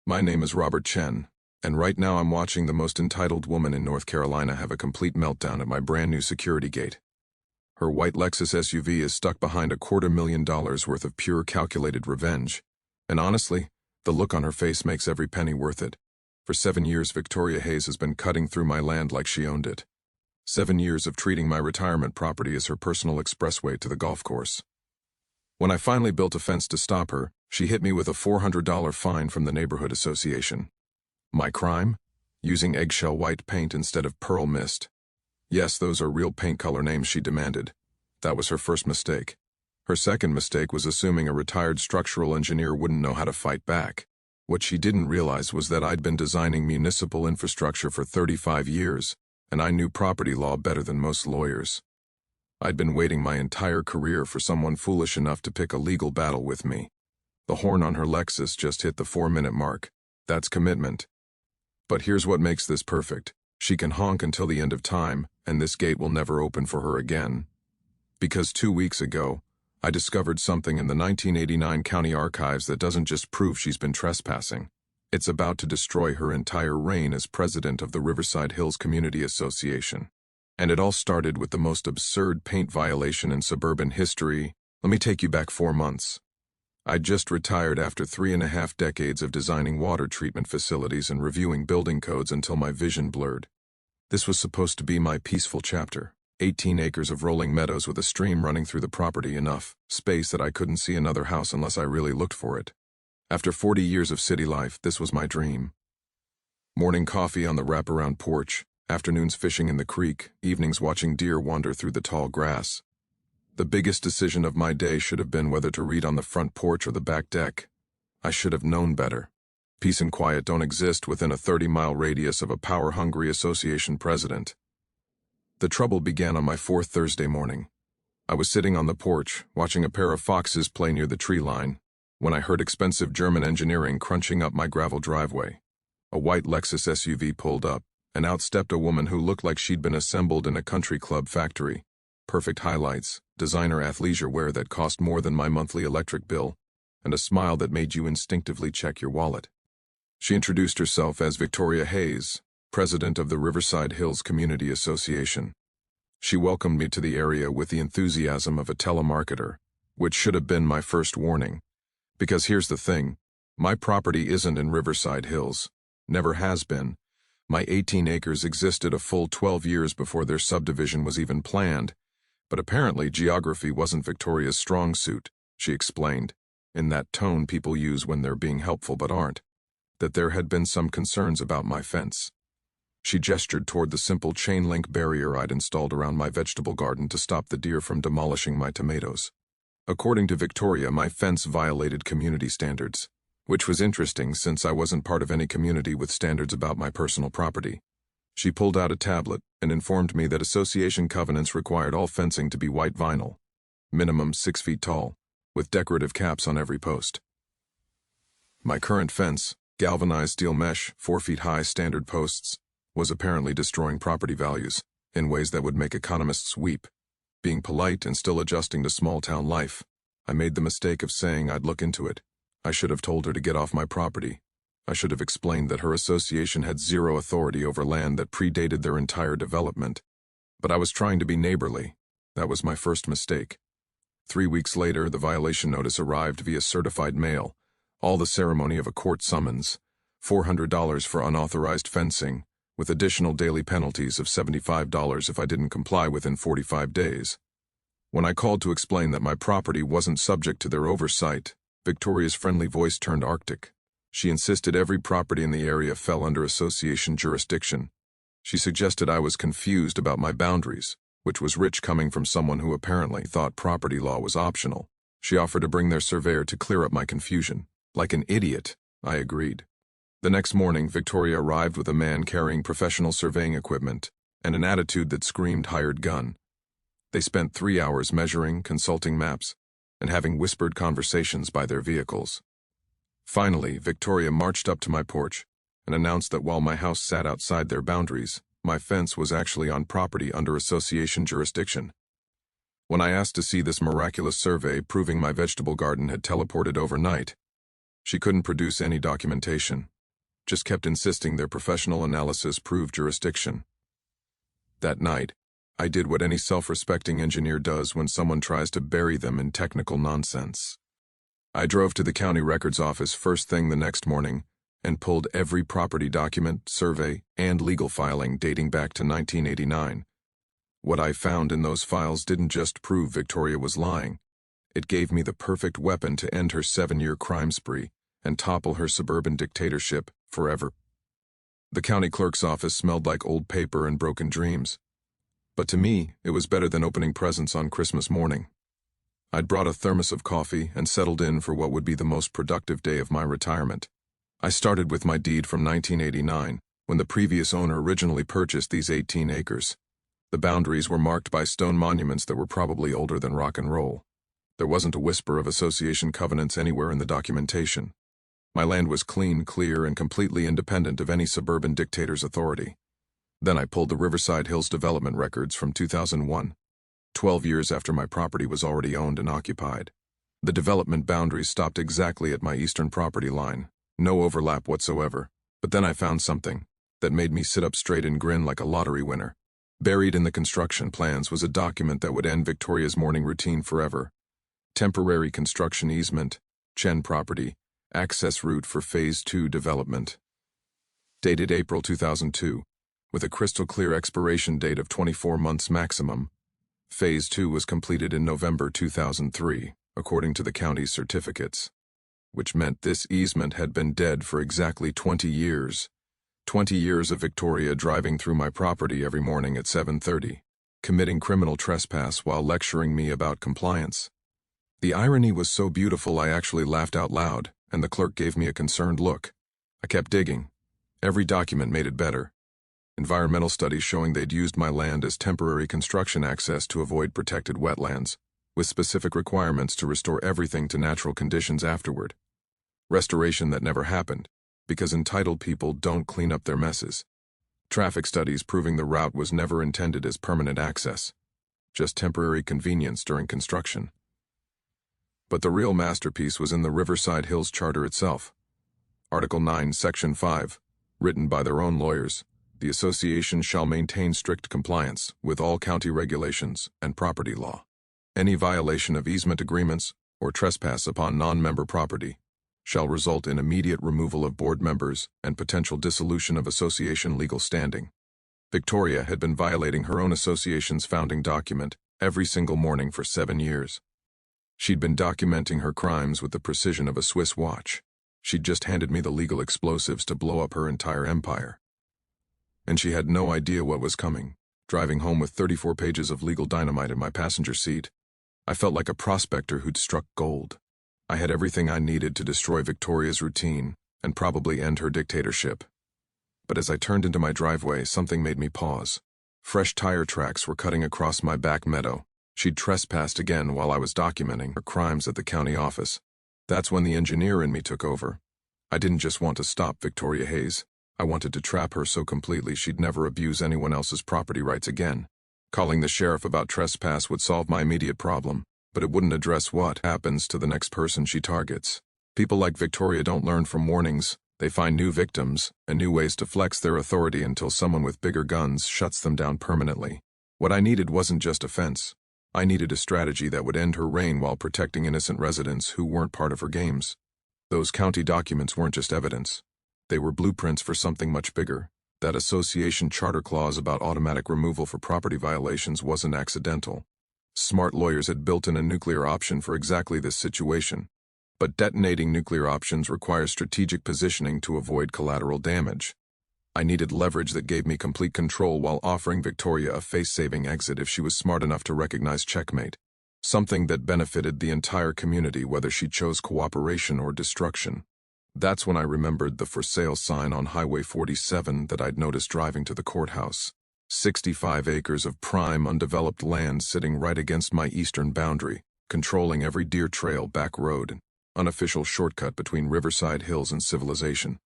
My name is Robert Chen, and right now I'm watching the most entitled woman in North Carolina have a complete meltdown at my brand new security gate. Her white Lexus SUV is stuck behind $250,000 worth of pure calculated revenge, and honestly, the look on her face makes every penny worth it. For 7 years, Victoria Hayes has been cutting through my land like she owned it. 7 years of treating my retirement property as her personal expressway to the golf course. When I finally built a fence to stop her, she hit me with a $400 fine from the neighborhood association. My crime? Using eggshell white paint instead of pearl mist. Yes, those are real paint color names she demanded. That was her first mistake. Her second mistake was assuming a retired structural engineer wouldn't know how to fight back. What she didn't realize was that I'd been designing municipal infrastructure for 35 years, and I knew property law better than most lawyers. I'd been waiting my entire career for someone foolish enough to pick a legal battle with me. The horn on her Lexus just hit the 4-minute mark. That's commitment. But here's what makes this perfect. She can honk until the end of time, and this gate will never open for her again. Because 2 weeks ago, I discovered something in the 1989 county archives that doesn't just prove she's been trespassing. It's about to destroy her entire reign as president of the Riverside Hills Community Association. And it all started with the most absurd paint violation in suburban history. Let me take you back 4 months. I'd just retired after 3.5 decades of designing water treatment facilities and reviewing building codes until my vision blurred. This was supposed to be my peaceful chapter. 18 acres of rolling meadows with a stream running through the property, enough space that I couldn't see another house unless I really looked for it. After 40 years of city life, this was my dream. Morning coffee on the wraparound porch, afternoons fishing in the creek, evenings watching deer wander through the tall grass. The biggest decision of my day should have been whether to read on the front porch or the back deck. I should have known better. Peace and quiet don't exist within a 30-mile radius of a power-hungry association president. The trouble began on my 4th Thursday morning. I was sitting on the porch, watching a pair of foxes play near the tree line, when I heard expensive German engineering crunching up my gravel driveway. A white Lexus SUV pulled up, and out stepped a woman who looked like she'd been assembled in a country club factory. Perfect highlights, designer athleisure wear that cost more than my monthly electric bill, and a smile that made you instinctively check your wallet. She introduced herself as Victoria Hayes, president of the Riverside Hills Community Association. She welcomed me to the area with the enthusiasm of a telemarketer, which should have been my first warning. Because here's the thing, my property isn't in Riverside Hills. Never has been. My 18 acres existed a full 12 years before their subdivision was even planned. But apparently geography wasn't Victoria's strong suit, she explained, in that tone people use when they're being helpful but aren't, that there had been some concerns about my fence. She gestured toward the simple chain-link barrier I'd installed around my vegetable garden to stop the deer from demolishing my tomatoes. According to Victoria, my fence violated community standards, which was interesting since I wasn't part of any community with standards about my personal property. She pulled out a tablet and informed me that association covenants required all fencing to be white vinyl, minimum 6 feet tall, with decorative caps on every post. My current fence, galvanized steel mesh, 4 feet high standard posts, was apparently destroying property values in ways that would make economists weep. Being polite and still adjusting to small-town life, I made the mistake of saying I'd look into it. I should have told her to get off my property. I should have explained that her association had zero authority over land that predated their entire development. But I was trying to be neighborly. That was my first mistake. 3 weeks later, the violation notice arrived via certified mail, all the ceremony of a court summons, $400 for unauthorized fencing, with additional daily penalties of $75 if I didn't comply within 45 days. When I called to explain that my property wasn't subject to their oversight, Victoria's friendly voice turned arctic. She insisted every property in the area fell under association jurisdiction. She suggested I was confused about my boundaries, which was rich coming from someone who apparently thought property law was optional. She offered to bring their surveyor to clear up my confusion. Like an idiot, I agreed. The next morning, Victoria arrived with a man carrying professional surveying equipment and an attitude that screamed hired gun. They spent 3 hours measuring, consulting maps, and having whispered conversations by their vehicles. Finally, Victoria marched up to my porch and announced that while my house sat outside their boundaries, my fence was actually on property under association jurisdiction. When I asked to see this miraculous survey proving my vegetable garden had teleported overnight, she couldn't produce any documentation. just kept insisting their professional analysis proved jurisdiction. That night, I did what any self-respecting engineer does when someone tries to bury them in technical nonsense. I drove to the county records office first thing the next morning and pulled every property document, survey, and legal filing dating back to 1989. What I found in those files didn't just prove Victoria was lying. It gave me the perfect weapon to end her 7-year crime spree and topple her suburban dictatorship forever. The county clerk's office smelled like old paper and broken dreams. But to me, it was better than opening presents on Christmas morning. I'd brought a thermos of coffee and settled in for what would be the most productive day of my retirement. I started with my deed from 1989, when the previous owner originally purchased these 18 acres. The boundaries were marked by stone monuments that were probably older than rock and roll. There wasn't a whisper of association covenants anywhere in the documentation. My land was clean, clear, and completely independent of any suburban dictator's authority. Then I pulled the Riverside Hills development records from 2001, 12 years after my property was already owned and occupied. The development boundaries stopped exactly at my eastern property line, no overlap whatsoever. But then I found something that made me sit up straight and grin like a lottery winner. Buried in the construction plans was a document that would end Victoria's morning routine forever. Temporary construction easement, Chen property, access route for Phase 2 development. Dated April 2002, with a crystal-clear expiration date of 24 months maximum. Phase 2 was completed in November 2003, according to the county's certificates, which meant this easement had been dead for exactly 20 years. 20 years of Victoria driving through my property every morning at 7:30, committing criminal trespass while lecturing me about compliance. The irony was so beautiful I actually laughed out loud, and the clerk gave me a concerned look. I kept digging. Every document made it better. Environmental studies showing they'd used my land as temporary construction access to avoid protected wetlands, with specific requirements to restore everything to natural conditions afterward. Restoration that never happened, because entitled people don't clean up their messes. Traffic studies proving the route was never intended as permanent access, just temporary convenience during construction. But the real masterpiece was in the Riverside Hills Charter itself. Article 9, Section 5, written by their own lawyers, the association shall maintain strict compliance with all county regulations and property law. Any violation of easement agreements or trespass upon non-member property shall result in immediate removal of board members and potential dissolution of association legal standing. Victoria had been violating her own association's founding document every single morning for 7 years. She'd been documenting her crimes with the precision of a Swiss watch. She'd just handed me the legal explosives to blow up her entire empire. And she had no idea what was coming. Driving home with 34 pages of legal dynamite in my passenger seat, I felt like a prospector who'd struck gold. I had everything I needed to destroy Victoria's routine and probably end her dictatorship. But as I turned into my driveway, something made me pause. Fresh tire tracks were cutting across my back meadow. She'd trespassed again while I was documenting her crimes at the county office. That's when the engineer in me took over. I didn't just want to stop Victoria Hayes. I wanted to trap her so completely she'd never abuse anyone else's property rights again. Calling the sheriff about trespass would solve my immediate problem, but it wouldn't address what happens to the next person she targets. People like Victoria don't learn from warnings. They find new victims and new ways to flex their authority until someone with bigger guns shuts them down permanently. What I needed wasn't just a fence. I needed a strategy that would end her reign while protecting innocent residents who weren't part of her games. Those county documents weren't just evidence. They were blueprints for something much bigger. That association charter clause about automatic removal for property violations wasn't accidental. Smart lawyers had built in a nuclear option for exactly this situation. But detonating nuclear options requires strategic positioning to avoid collateral damage. I needed leverage that gave me complete control while offering Victoria a face-saving exit if she was smart enough to recognize checkmate. Something that benefited the entire community whether she chose cooperation or destruction. That's when I remembered the for sale sign on Highway 47 that I'd noticed driving to the courthouse. 65 acres of prime undeveloped land sitting right against my eastern boundary, controlling every deer trail, back road, and unofficial shortcut between Riverside Hills and civilization.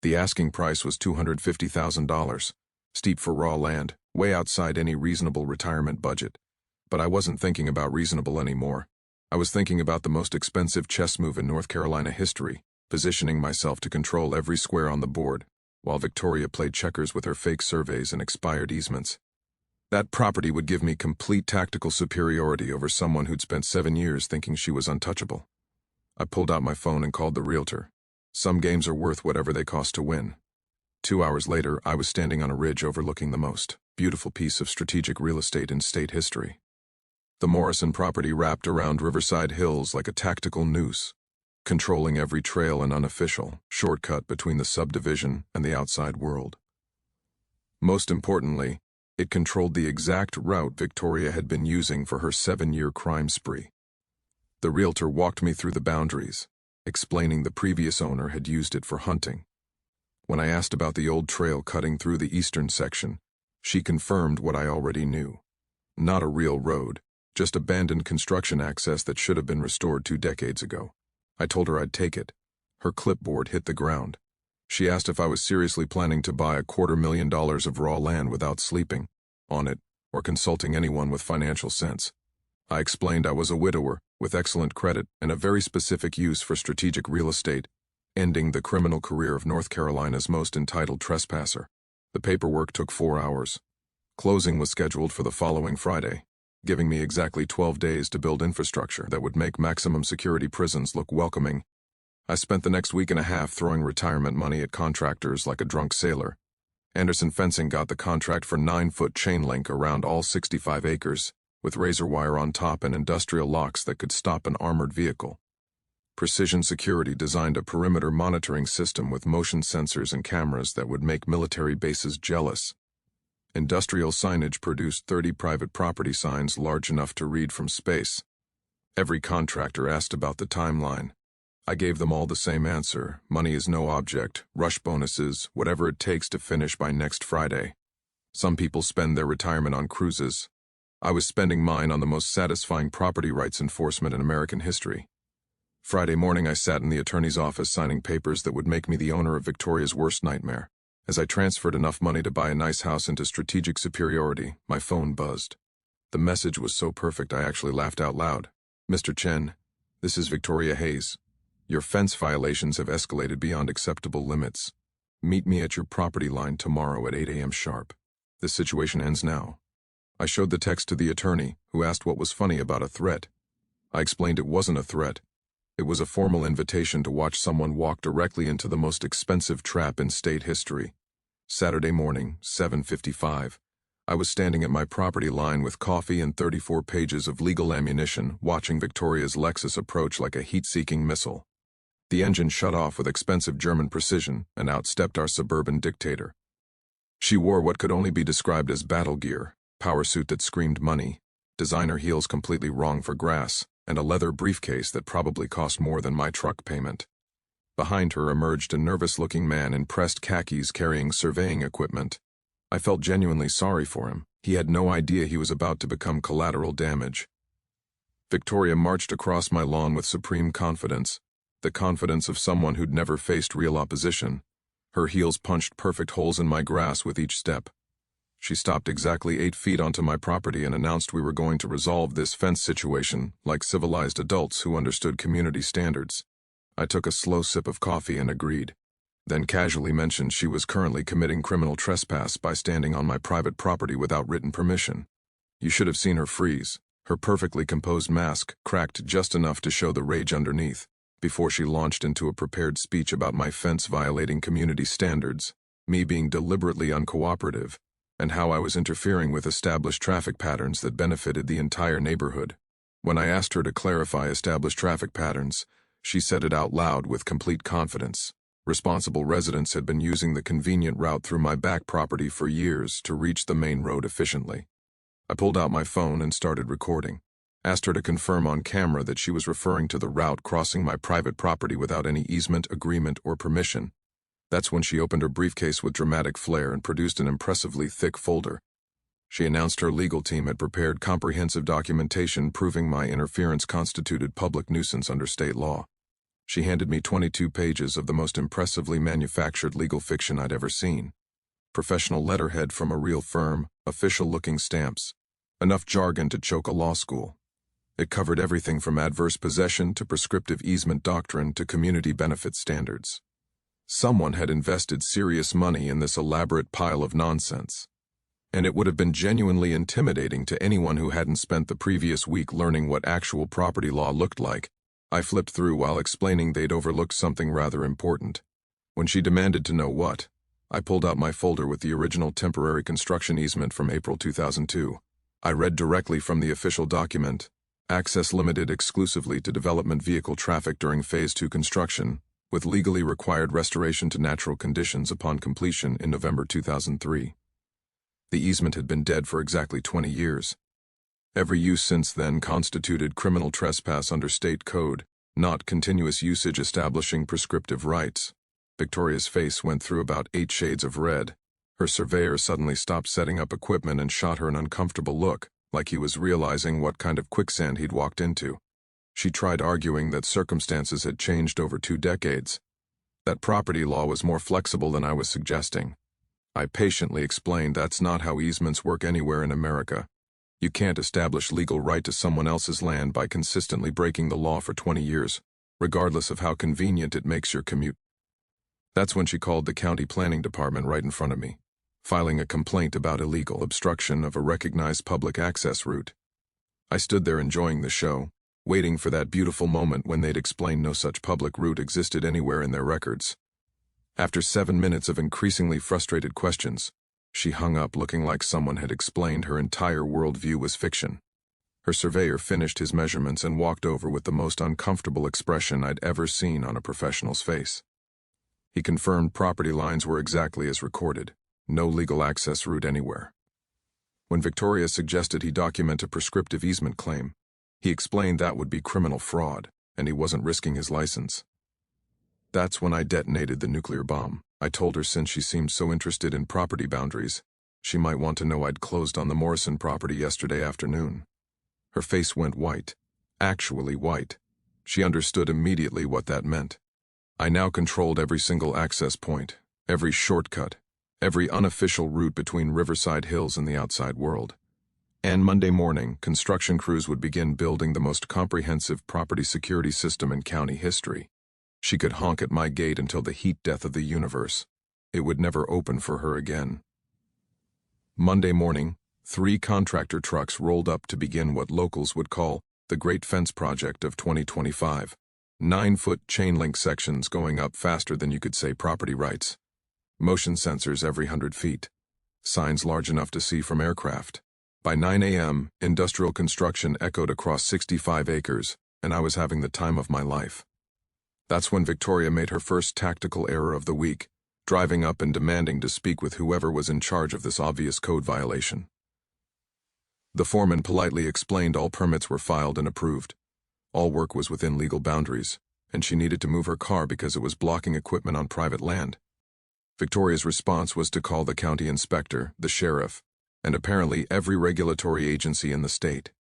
The asking price was $250,000, steep for raw land, way outside any reasonable retirement budget. But I wasn't thinking about reasonable anymore. I was thinking about the most expensive chess move in North Carolina history, positioning myself to control every square on the board, while Victoria played checkers with her fake surveys and expired easements. That property would give me complete tactical superiority over someone who'd spent 7 years thinking she was untouchable. I pulled out my phone and called the realtor. Some games are worth whatever they cost to win. 2 hours later, I was standing on a ridge overlooking the most beautiful piece of strategic real estate in state history. The Morrison property wrapped around Riverside Hills like a tactical noose, controlling every trail and unofficial shortcut between the subdivision and the outside world. Most importantly, it controlled the exact route Victoria had been using for her 7-year crime spree. The realtor walked me through the boundaries, explaining the previous owner had used it for hunting. When I asked about the old trail cutting through the eastern section, she confirmed what I already knew. Not a real road, just abandoned construction access that should have been restored 2 decades ago. I told her I'd take it. Her clipboard hit the ground. She asked if I was seriously planning to buy $250,000 of raw land without sleeping on it or consulting anyone with financial sense. I explained I was a widower with excellent credit and a very specific use for strategic real estate, ending the criminal career of North Carolina's most entitled trespasser. The paperwork took 4 hours. Closing was scheduled for the following Friday, giving me exactly 12 days to build infrastructure that would make maximum security prisons look welcoming. I spent the next week and a half throwing retirement money at contractors like a drunk sailor. Anderson Fencing got the contract for 9-foot chain link around all 65 acres, with razor wire on top and industrial locks that could stop an armored vehicle. Precision Security designed a perimeter monitoring system with motion sensors and cameras that would make military bases jealous. Industrial signage produced 30 private property signs large enough to read from space. Every contractor asked about the timeline. I gave them all the same answer: money is no object, rush bonuses, whatever it takes to finish by next Friday. Some people spend their retirement on cruises. I was spending mine on the most satisfying property rights enforcement in American history. Friday morning, I sat in the attorney's office signing papers that would make me the owner of Victoria's worst nightmare. As I transferred enough money to buy a nice house into strategic superiority, my phone buzzed. The message was so perfect I actually laughed out loud. "Mr. Chen, this is Victoria Hayes. Your fence violations have escalated beyond acceptable limits. Meet me at your property line tomorrow at 8 a.m. sharp. This situation ends now." I showed the text to the attorney, who asked what was funny about a threat. I explained it wasn't a threat. It was a formal invitation to watch someone walk directly into the most expensive trap in state history. Saturday morning, 7:55. I was standing at my property line with coffee and 34 pages of legal ammunition, watching Victoria's Lexus approach like a heat-seeking missile. The engine shut off with expensive German precision and outstepped our suburban dictator. She wore what could only be described as battle gear, power suit that screamed money, designer heels completely wrong for grass, and a leather briefcase that probably cost more than my truck payment. Behind her emerged a nervous-looking man in pressed khakis carrying surveying equipment. I felt genuinely sorry for him. He had no idea he was about to become collateral damage. Victoria marched across my lawn with supreme confidence, the confidence of someone who'd never faced real opposition. Her heels punched perfect holes in my grass with each step. She stopped exactly 8 feet onto my property and announced we were going to resolve this fence situation like civilized adults who understood community standards. I took a slow sip of coffee and agreed, then casually mentioned she was currently committing criminal trespass by standing on my private property without written permission. You should have seen her freeze. Her perfectly composed mask cracked just enough to show the rage underneath, before she launched into a prepared speech about my fence violating community standards, me being deliberately uncooperative, and how I was interfering with established traffic patterns that benefited the entire neighborhood. When I asked her to clarify established traffic patterns, she said it out loud with complete confidence. Responsible residents had been using the convenient route through my back property for years to reach the main road efficiently. I pulled out my phone and started recording. Asked her to confirm on camera that she was referring to the route crossing my private property without any easement, agreement, or permission. That's when she opened her briefcase with dramatic flair and produced an impressively thick folder. She announced her legal team had prepared comprehensive documentation proving my interference constituted public nuisance under state law. She handed me 22 pages of the most impressively manufactured legal fiction I'd ever seen. Professional letterhead from a real firm, official-looking stamps. Enough jargon to choke a law school. It covered everything from adverse possession to prescriptive easement doctrine to community benefit standards. Someone had invested serious money in this elaborate pile of nonsense, and it would have been genuinely intimidating to anyone who hadn't spent the previous week learning what actual property law looked like. I flipped through while explaining they'd overlooked something rather important. When she demanded to know what, I pulled out my folder with the original temporary construction easement from April 2002. I read directly from the official document, access limited exclusively to development vehicle traffic during Phase 2 construction, with legally required restoration to natural conditions upon completion in November 2003. The easement had been dead for exactly 20 years. Every use since then constituted criminal trespass under state code, not continuous usage establishing prescriptive rights. Victoria's face went through about 8 shades of red. Her surveyor suddenly stopped setting up equipment and shot her an uncomfortable look, like he was realizing what kind of quicksand he'd walked into. She tried arguing that circumstances had changed over 2 decades, that property law was more flexible than I was suggesting. I patiently explained that's not how easements work anywhere in America. You can't establish legal right to someone else's land by consistently breaking the law for 20 years, regardless of how convenient it makes your commute. That's when she called the county planning department right in front of me, filing a complaint about illegal obstruction of a recognized public access route. I stood there enjoying the show, waiting for that beautiful moment when they'd explain no such public route existed anywhere in their records. After 7 minutes of increasingly frustrated questions, she hung up looking like someone had explained her entire worldview was fiction. Her surveyor finished his measurements and walked over with the most uncomfortable expression I'd ever seen on a professional's face. He confirmed property lines were exactly as recorded, no legal access route anywhere. When Victoria suggested he document a prescriptive easement claim, he explained that would be criminal fraud, and he wasn't risking his license. That's when I detonated the nuclear bomb. I told her since she seemed so interested in property boundaries, she might want to know I'd closed on the Morrison property yesterday afternoon. Her face went white, actually white. She understood immediately what that meant. I now controlled every single access point, every shortcut, every unofficial route between Riverside Hills and the outside world. And Monday morning, construction crews would begin building the most comprehensive property security system in county history. She could honk at my gate until the heat death of the universe. It would never open for her again. Monday morning, 3 contractor trucks rolled up to begin what locals would call the Great Fence Project of 2025. 9-foot chain link sections going up faster than you could say property rights. Motion sensors every 100 feet. Signs large enough to see from aircraft. By 9 a.m., industrial construction echoed across 65 acres, and I was having the time of my life. That's when Victoria made her first tactical error of the week, driving up and demanding to speak with whoever was in charge of this obvious code violation. The foreman politely explained all permits were filed and approved. All work was within legal boundaries, and she needed to move her car because it was blocking equipment on private land. Victoria's response was to call the county inspector, the sheriff, and apparently every regulatory agency in the state.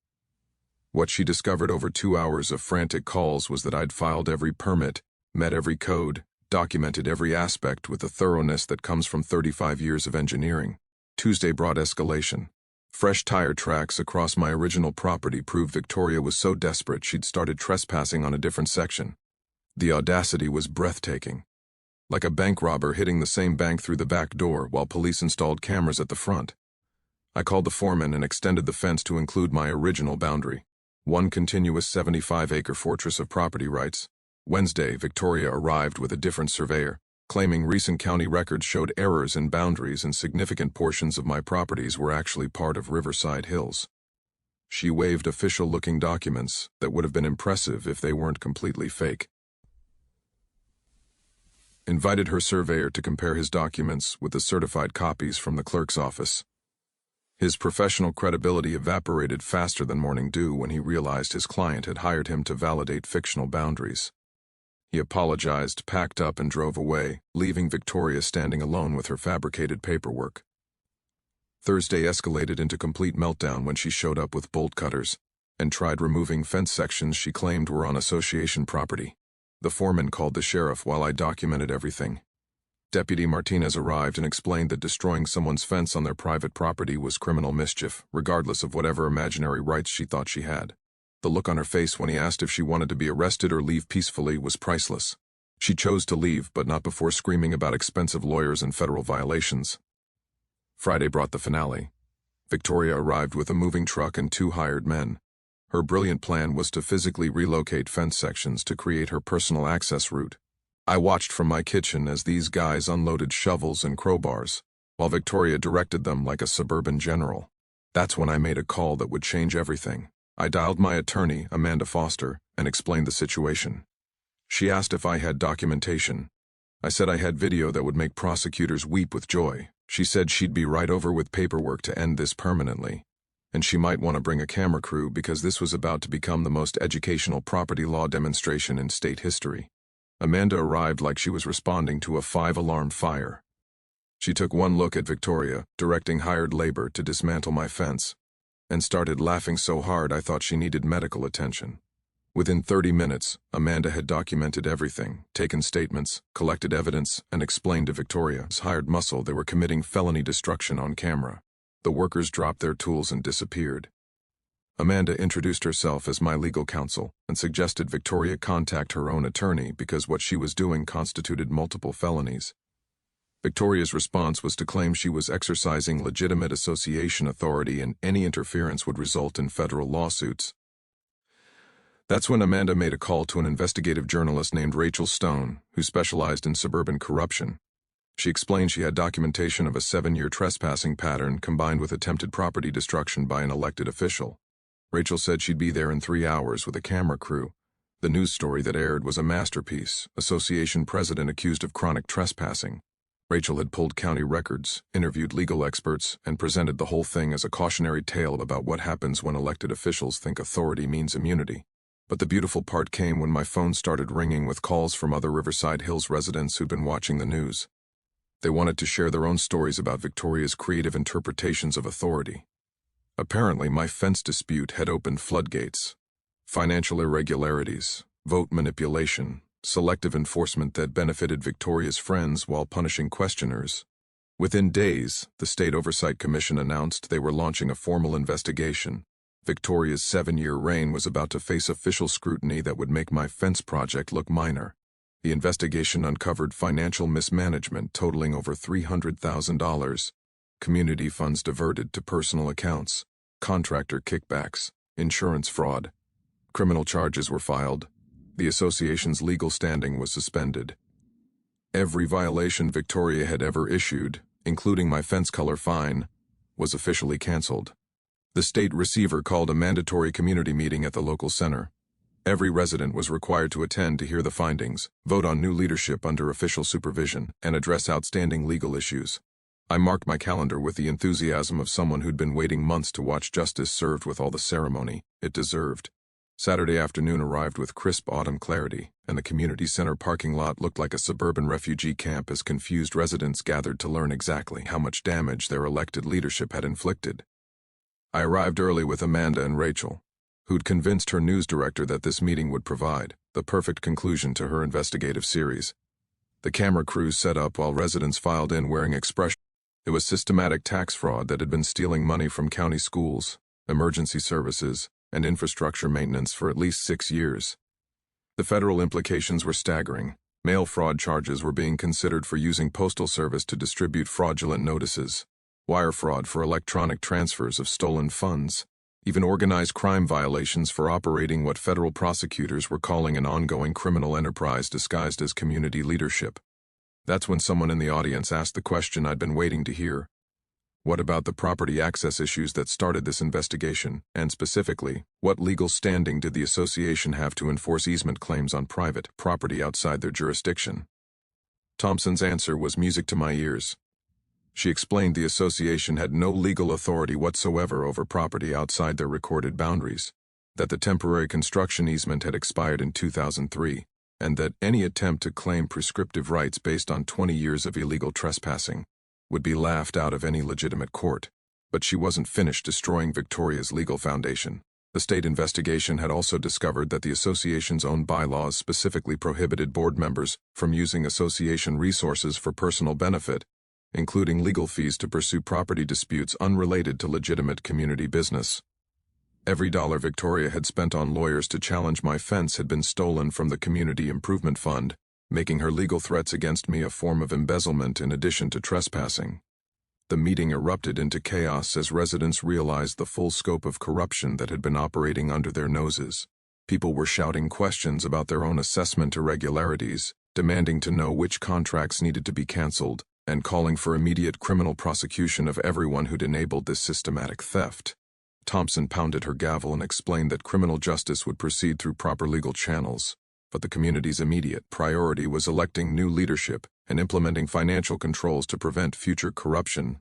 What she discovered over 2 hours of frantic calls was that I'd filed every permit, met every code, documented every aspect with the thoroughness that comes from 35 years of engineering. Tuesday brought escalation. Fresh tire tracks across my original property proved Victoria was so desperate she'd started trespassing on a different section. The audacity was breathtaking. Like a bank robber hitting the same bank through the back door while police installed cameras at the front. I called the foreman and extended the fence to include my original boundary, one continuous 75-acre fortress of property rights. Wednesday, Victoria arrived with a different surveyor, claiming recent county records showed errors in boundaries and significant portions of my properties were actually part of Riverside Hills. She waved official-looking documents that would have been impressive if they weren't completely fake. Invited her surveyor to compare his documents with the certified copies from the clerk's office. His professional credibility evaporated faster than morning dew when he realized his client had hired him to validate fictional boundaries. He apologized, packed up, and drove away, leaving Victoria standing alone with her fabricated paperwork. Thursday escalated into complete meltdown when she showed up with bolt cutters and tried removing fence sections she claimed were on association property. The foreman called the sheriff while I documented everything. Deputy Martinez arrived and explained that destroying someone's fence on their private property was criminal mischief, regardless of whatever imaginary rights she thought she had. The look on her face when he asked if she wanted to be arrested or leave peacefully was priceless. She chose to leave, but not before screaming about expensive lawyers and federal violations. Friday brought the finale. Victoria arrived with a moving truck and 2 hired men. Her brilliant plan was to physically relocate fence sections to create her personal access route. I watched from my kitchen as these guys unloaded shovels and crowbars, while Victoria directed them like a suburban general. That's when I made a call that would change everything. I dialed my attorney, Amanda Foster, and explained the situation. She asked if I had documentation. I said I had video that would make prosecutors weep with joy. She said she'd be right over with paperwork to end this permanently, and she might want to bring a camera crew because this was about to become the most educational property law demonstration in state history. Amanda arrived like she was responding to a 5-alarm fire. She took one look at Victoria, directing hired labor to dismantle my fence, and started laughing so hard I thought she needed medical attention. Within 30 minutes, Amanda had documented everything, taken statements, collected evidence, and explained to Victoria's hired muscle they were committing felony destruction on camera. The workers dropped their tools and disappeared. Amanda introduced herself as my legal counsel and suggested Victoria contact her own attorney because what she was doing constituted multiple felonies. Victoria's response was to claim she was exercising legitimate association authority and any interference would result in federal lawsuits. That's when Amanda made a call to an investigative journalist named Rachel Stone, who specialized in suburban corruption. She explained she had documentation of a 7-year trespassing pattern combined with attempted property destruction by an elected official. Rachel said she'd be there in 3 hours with a camera crew. The news story that aired was a masterpiece, association president accused of chronic trespassing. Rachel had pulled county records, interviewed legal experts, and presented the whole thing as a cautionary tale about what happens when elected officials think authority means immunity. But the beautiful part came when my phone started ringing with calls from other Riverside Hills residents who'd been watching the news. They wanted to share their own stories about Victoria's creative interpretations of authority. Apparently, my fence dispute had opened floodgates. Financial irregularities, vote manipulation, selective enforcement that benefited Victoria's friends while punishing questioners. Within days, the State Oversight Commission announced they were launching a formal investigation. Victoria's 7-year reign was about to face official scrutiny that would make my fence project look minor. The investigation uncovered financial mismanagement totaling over $300,000, community funds diverted to personal accounts, contractor kickbacks, insurance fraud. Criminal charges were filed. The association's legal standing was suspended. Every violation Victoria had ever issued, including my fence color fine, was officially canceled. The state receiver called a mandatory community meeting at the local center. Every resident was required to attend to hear the findings, vote on new leadership under official supervision, and address outstanding legal issues. I marked my calendar with the enthusiasm of someone who'd been waiting months to watch justice served with all the ceremony it deserved. Saturday afternoon arrived with crisp autumn clarity, and the community center parking lot looked like a suburban refugee camp as confused residents gathered to learn exactly how much damage their elected leadership had inflicted. I arrived early with Amanda and Rachel, who'd convinced her news director that this meeting would provide the perfect conclusion to her investigative series. The camera crews set up while residents filed in wearing expressions. It was systematic tax fraud that had been stealing money from county schools, emergency services, and infrastructure maintenance for at least 6 years. The federal implications were staggering. Mail fraud charges were being considered for using postal service to distribute fraudulent notices, wire fraud for electronic transfers of stolen funds, even organized crime violations for operating what federal prosecutors were calling an ongoing criminal enterprise disguised as community leadership. That's when someone in the audience asked the question I'd been waiting to hear. What about the property access issues that started this investigation, and specifically, what legal standing did the association have to enforce easement claims on private property outside their jurisdiction? Thompson's answer was music to my ears. She explained the association had no legal authority whatsoever over property outside their recorded boundaries, that the temporary construction easement had expired in 2003, and that any attempt to claim prescriptive rights based on 20 years of illegal trespassing would be laughed out of any legitimate court. But she wasn't finished destroying Victoria's legal foundation. The state investigation had also discovered that the association's own bylaws specifically prohibited board members from using association resources for personal benefit, including legal fees to pursue property disputes unrelated to legitimate community business. Every dollar Victoria had spent on lawyers to challenge my fence had been stolen from the Community Improvement Fund, making her legal threats against me a form of embezzlement in addition to trespassing. The meeting erupted into chaos as residents realized the full scope of corruption that had been operating under their noses. People were shouting questions about their own assessment irregularities, demanding to know which contracts needed to be canceled, and calling for immediate criminal prosecution of everyone who'd enabled this systematic theft. Thompson pounded her gavel and explained that criminal justice would proceed through proper legal channels, but the community's immediate priority was electing new leadership and implementing financial controls to prevent future corruption.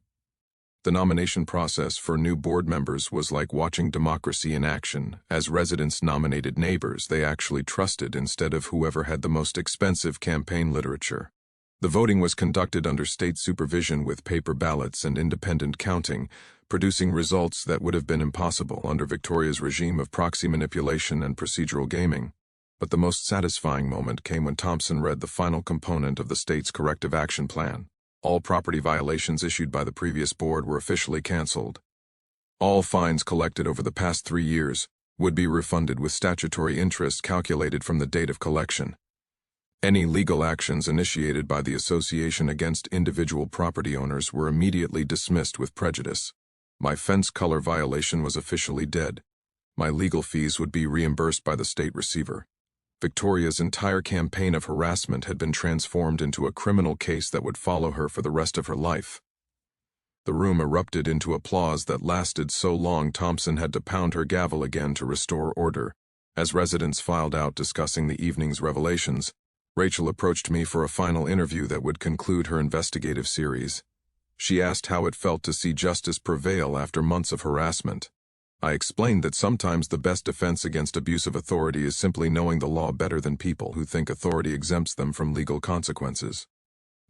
The nomination process for new board members was like watching democracy in action, as residents nominated neighbors they actually trusted instead of whoever had the most expensive campaign literature. The voting was conducted under state supervision with paper ballots and independent counting, producing results that would have been impossible under Victoria's regime of proxy manipulation and procedural gaming. But the most satisfying moment came when Thompson read the final component of the state's corrective action plan. All property violations issued by the previous board were officially canceled. All fines collected over the past 3 years would be refunded with statutory interest calculated from the date of collection. Any legal actions initiated by the association against individual property owners were immediately dismissed with prejudice. My fence color violation was officially dead. My legal fees would be reimbursed by the state receiver. Victoria's entire campaign of harassment had been transformed into a criminal case that would follow her for the rest of her life. The room erupted into applause that lasted so long Thompson had to pound her gavel again to restore order. As residents filed out discussing the evening's revelations, Rachel approached me for a final interview that would conclude her investigative series. She asked how it felt to see justice prevail after months of harassment. I explained that sometimes the best defense against abuse of authority is simply knowing the law better than people who think authority exempts them from legal consequences.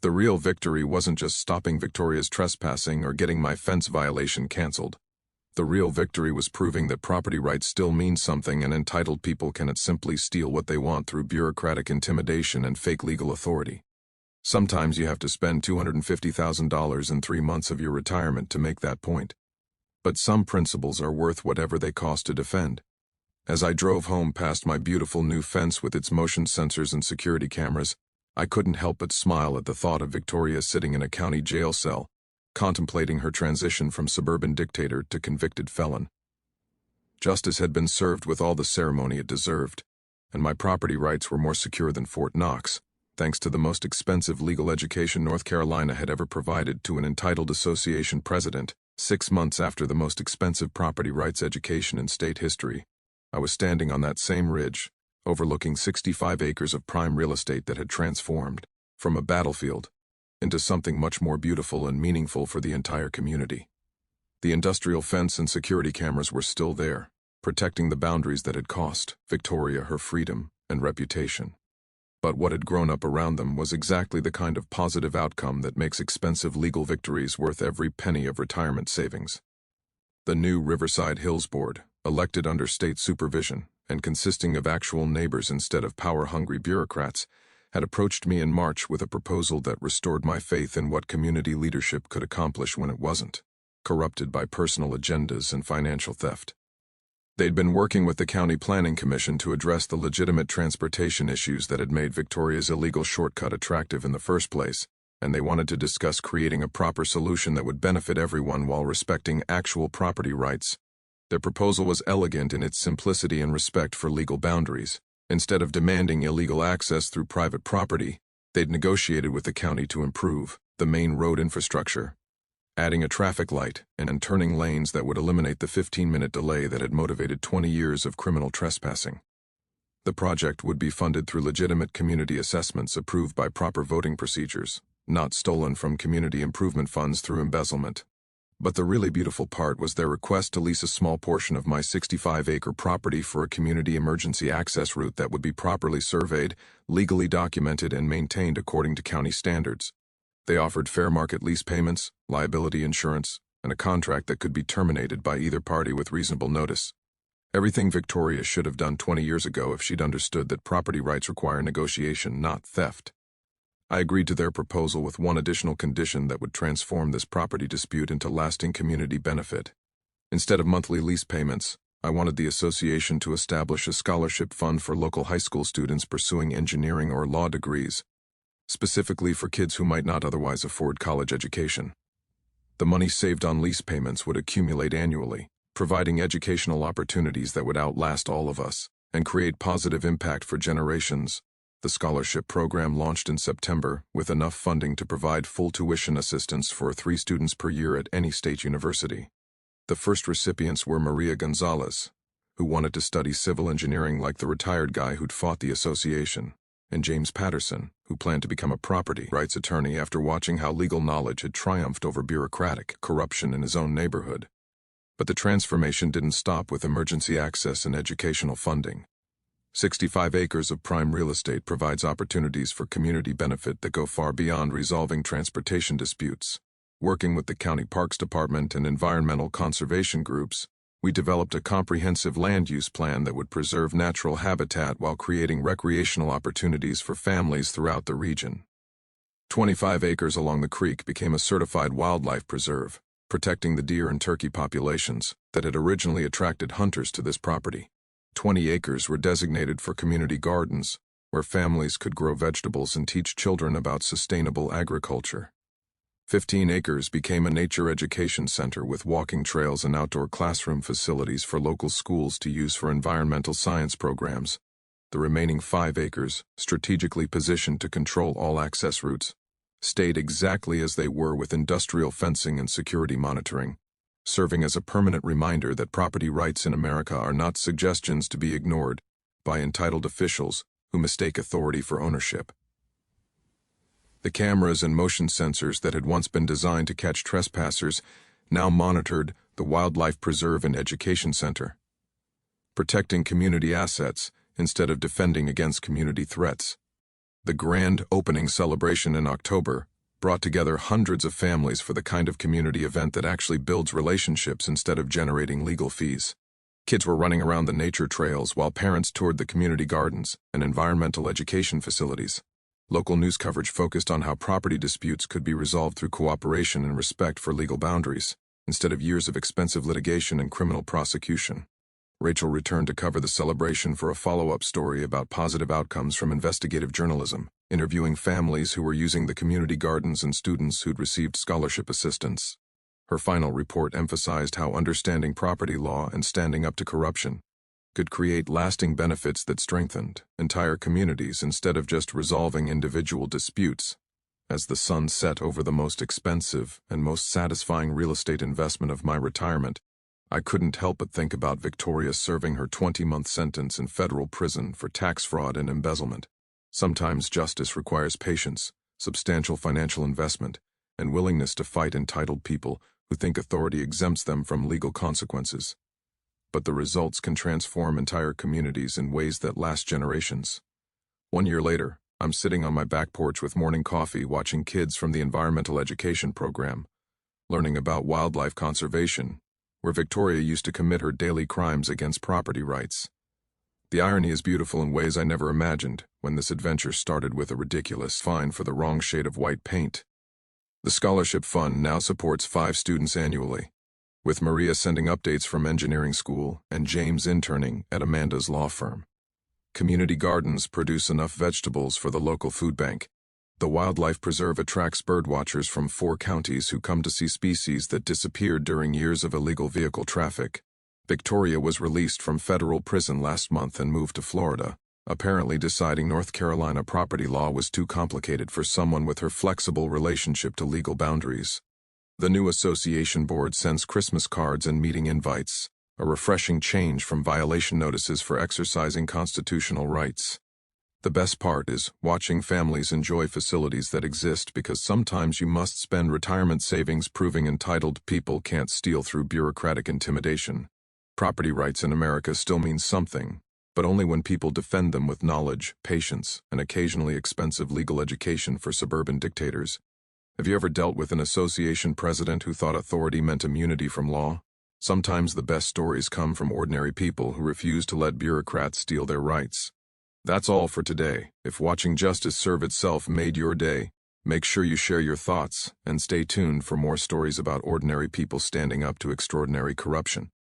The real victory wasn't just stopping Victoria's trespassing or getting my fence violation canceled. The real victory was proving that property rights still mean something and entitled people cannot simply steal what they want through bureaucratic intimidation and fake legal authority. Sometimes you have to spend $250,000 in 3 months of your retirement to make that point. But some principles are worth whatever they cost to defend. As I drove home past my beautiful new fence with its motion sensors and security cameras, I couldn't help but smile at the thought of Victoria sitting in a county jail cell, contemplating her transition from suburban dictator to convicted felon. Justice had been served with all the ceremony it deserved, and my property rights were more secure than Fort Knox, thanks to the most expensive legal education North Carolina had ever provided to an entitled association president. 6 months after the most expensive property rights education in state history, I was standing on that same ridge, overlooking 65 acres of prime real estate that had transformed from a battlefield into something much more beautiful and meaningful for the entire community. The industrial fence and security cameras were still there, protecting the boundaries that had cost Victoria her freedom and reputation. But what had grown up around them was exactly the kind of positive outcome that makes expensive legal victories worth every penny of retirement savings. The new Riverside Hills Board, elected under state supervision and consisting of actual neighbors instead of power-hungry bureaucrats, had approached me in March with a proposal that restored my faith in what community leadership could accomplish when it wasn't corrupted by personal agendas and financial theft. They'd been working with the County Planning Commission to address the legitimate transportation issues that had made Victoria's illegal shortcut attractive in the first place, and they wanted to discuss creating a proper solution that would benefit everyone while respecting actual property rights. Their proposal was elegant in its simplicity and respect for legal boundaries. Instead of demanding illegal access through private property, they'd negotiated with the county to improve the main road infrastructure, adding a traffic light and turning lanes that would eliminate the 15-minute delay that had motivated 20 years of criminal trespassing. The project would be funded through legitimate community assessments approved by proper voting procedures, not stolen from community improvement funds through embezzlement. But the really beautiful part was their request to lease a small portion of my 65-acre property for a community emergency access route that would be properly surveyed, legally documented, and maintained according to county standards. They offered fair market lease payments, liability insurance, and a contract that could be terminated by either party with reasonable notice. Everything Victoria should have done 20 years ago if she'd understood that property rights require negotiation, not theft. I agreed to their proposal with one additional condition that would transform this property dispute into lasting community benefit. Instead of monthly lease payments, I wanted the association to establish a scholarship fund for local high school students pursuing engineering or law degrees, specifically for kids who might not otherwise afford college education. The money saved on lease payments would accumulate annually, providing educational opportunities that would outlast all of us and create positive impact for generations. The scholarship program launched in September with enough funding to provide full tuition assistance for 3 students per year at any state university. The first recipients were Maria Gonzalez, who wanted to study civil engineering like the retired guy who'd fought the association, and James Patterson, who planned to become a property rights attorney after watching how legal knowledge had triumphed over bureaucratic corruption in his own neighborhood. But the transformation didn't stop with emergency access and educational funding. 65 acres of prime real estate provides opportunities for community benefit that go far beyond resolving transportation disputes. Working with the County Parks Department and environmental conservation groups, we developed a comprehensive land use plan that would preserve natural habitat while creating recreational opportunities for families throughout the region. 25 acres along the creek became a certified wildlife preserve, protecting the deer and turkey populations that had originally attracted hunters to this property. 20 acres were designated for community gardens, where families could grow vegetables and teach children about sustainable agriculture. 15 acres became a nature education center with walking trails and outdoor classroom facilities for local schools to use for environmental science programs. The remaining 5 acres, strategically positioned to control all access routes, stayed exactly as they were with industrial fencing and security monitoring, serving as a permanent reminder that property rights in America are not suggestions to be ignored by entitled officials who mistake authority for ownership. The cameras and motion sensors that had once been designed to catch trespassers now monitored the Wildlife Preserve and Education Center, protecting community assets instead of defending against community threats. The grand opening celebration in October brought together hundreds of families for the kind of community event that actually builds relationships instead of generating legal fees. Kids were running around the nature trails while parents toured the community gardens and environmental education facilities. Local news coverage focused on how property disputes could be resolved through cooperation and respect for legal boundaries, instead of years of expensive litigation and criminal prosecution. Rachel returned to cover the celebration for a follow-up story about positive outcomes from investigative journalism, interviewing families who were using the community gardens and students who'd received scholarship assistance. Her final report emphasized how understanding property law and standing up to corruption could create lasting benefits that strengthened entire communities instead of just resolving individual disputes. As the sun set over the most expensive and most satisfying real estate investment of my retirement, I couldn't help but think about Victoria serving her 20-month sentence in federal prison for tax fraud and embezzlement. Sometimes justice requires patience, substantial financial investment, and willingness to fight entitled people who think authority exempts them from legal consequences. But the results can transform entire communities in ways that last generations. 1 year later, I'm sitting on my back porch with morning coffee watching kids from the environmental education program, learning about wildlife conservation, where Victoria used to commit her daily crimes against property rights. The irony is beautiful in ways I never imagined when this adventure started with a ridiculous fine for the wrong shade of white paint. The scholarship fund now supports 5 students annually, with Maria sending updates from engineering school and James interning at Amanda's law firm. Community gardens produce enough vegetables for the local food bank. The wildlife preserve attracts birdwatchers from 4 counties who come to see species that disappeared during years of illegal vehicle traffic. Victoria was released from federal prison last month and moved to Florida, apparently deciding North Carolina property law was too complicated for someone with her flexible relationship to legal boundaries. The new association board sends Christmas cards and meeting invites, a refreshing change from violation notices for exercising constitutional rights. The best part is watching families enjoy facilities that exist because sometimes you must spend retirement savings proving entitled people can't steal through bureaucratic intimidation. Property rights in America still mean something, but only when people defend them with knowledge, patience, and occasionally expensive legal education for suburban dictators. Have you ever dealt with an association president who thought authority meant immunity from law? Sometimes the best stories come from ordinary people who refuse to let bureaucrats steal their rights. That's all for today. If watching justice serve itself made your day, make sure you share your thoughts and stay tuned for more stories about ordinary people standing up to extraordinary corruption.